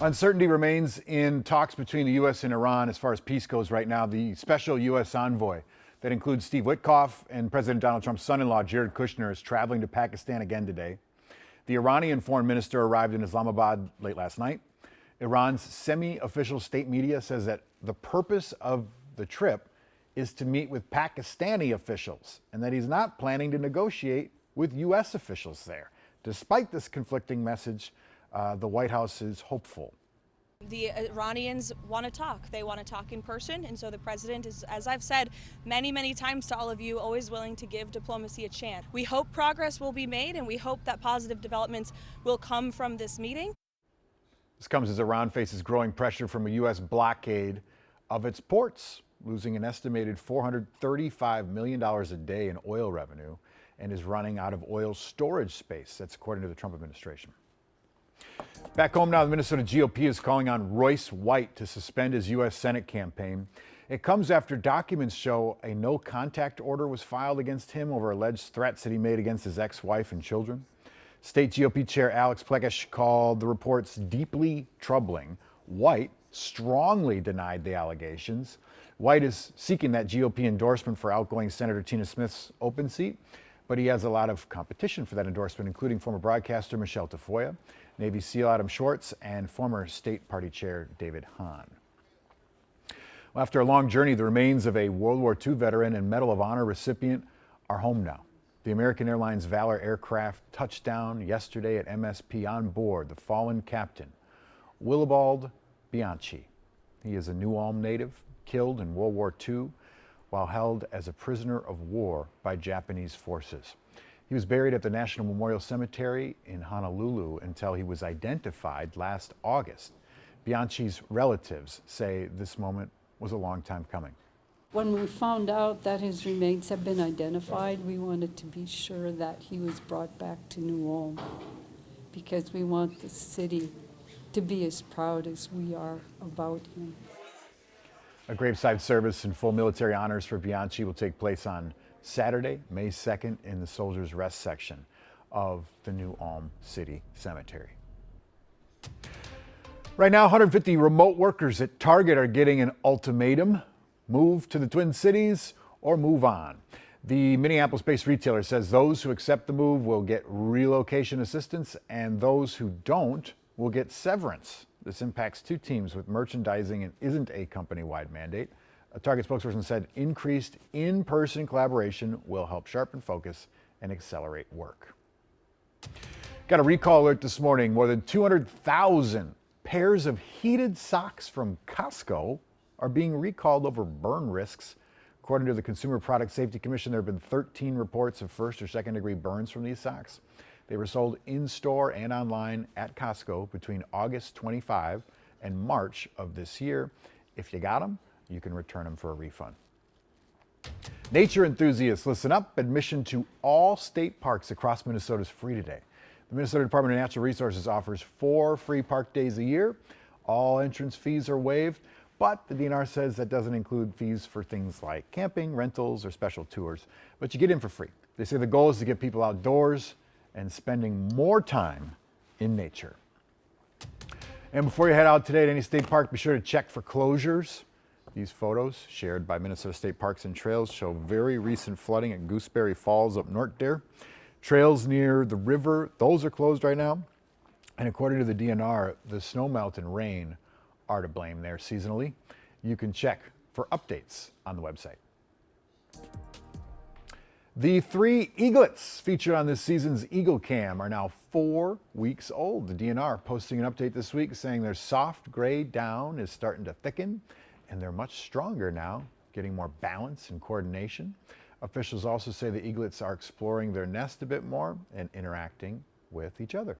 Uncertainty remains in talks between the U.S. and Iran as far as peace goes right now. The special U.S. envoy that includes Steve Witkoff and President Donald Trump's son-in-law, Jared Kushner, is traveling to Pakistan again today. The Iranian foreign minister arrived in Islamabad late last night. Iran's semi-official state media says that the purpose of the trip is to meet with Pakistani officials and that he's not planning to negotiate with U.S. officials there. Despite this conflicting message, the White House is hopeful. The Iranians want to talk. They want to talk in person. And so the president is, as I've said many, many times to all of you, always willing to give diplomacy a chance. We hope progress will be made, and we hope that positive developments will come from this meeting. This comes as Iran faces growing pressure from a U.S. blockade of its ports, losing an estimated $435 million a day in oil revenue, and is running out of oil storage space. That's according to the Trump administration. Back home now, the Minnesota GOP is calling on Royce White to suspend his U.S. Senate campaign. It comes after documents show a no-contact order was filed against him over alleged threats that he made against his ex-wife and children. State GOP Chair Alex Plekesh called the reports deeply troubling. White strongly denied the allegations. White is seeking that GOP endorsement for outgoing Senator Tina Smith's open seat, but he has a lot of competition for that endorsement, including former broadcaster Michelle Tafoya, Navy SEAL Adam Schwartz, and former state party chair David Hahn. Well, after a long journey, the remains of a World War II veteran and Medal of Honor recipient are home now. The American Airlines Valor aircraft touched down yesterday at MSP on board the fallen captain, Willibald Bianchi. He is a New Ulm native, killed in World War II while held as a prisoner of war by Japanese forces. He was buried at the National Memorial Cemetery in Honolulu until he was identified last August. Bianchi's relatives say this moment was a long time coming. When we found out that his remains have been identified, we wanted to be sure that he was brought back to New Ulm because we want the city to be as proud as we are about him. A graveside service and full military honors for Bianchi will take place on Saturday, May 2nd in the Soldiers' Rest section of the New Ulm City Cemetery. Right now, 150 remote workers at Target are getting an ultimatum: move to the Twin Cities or move on. The Minneapolis-based retailer says those who accept the move will get relocation assistance and those who don't will get severance. This impacts two teams with merchandising and isn't a company-wide mandate. A Target spokesperson said increased in-person collaboration will help sharpen focus and accelerate work. Got a recall alert this morning. More than 200,000 pairs of heated socks from Costco are being recalled over burn risks. According to the Consumer Product Safety Commission, there have been 13 reports of first or second degree burns from these socks. They were sold in-store and online at Costco between August 25 and March of this year. If you got them, you can return them for a refund. Nature enthusiasts, listen up. Admission to all state parks across Minnesota is free today. The Minnesota Department of Natural Resources offers 4 free park days a year. All entrance fees are waived, but the DNR says that doesn't include fees for things like camping, rentals, or special tours. But you get in for free. They say the goal is to get people outdoors and spending more time in nature. And before you head out today at any state park, be sure to check for closures. These photos, shared by Minnesota State Parks and Trails, show very recent flooding at Gooseberry Falls up north there. Trails near the river, those are closed right now. And according to the DNR, the snowmelt and rain are to blame there seasonally. You can check for updates on the website. The 3 eaglets featured on this season's Eagle Cam are now 4 weeks old. The DNR posting an update this week saying their soft gray down is starting to thicken and they're much stronger now, getting more balance and coordination. Officials also say the eaglets are exploring their nest a bit more and interacting with each other.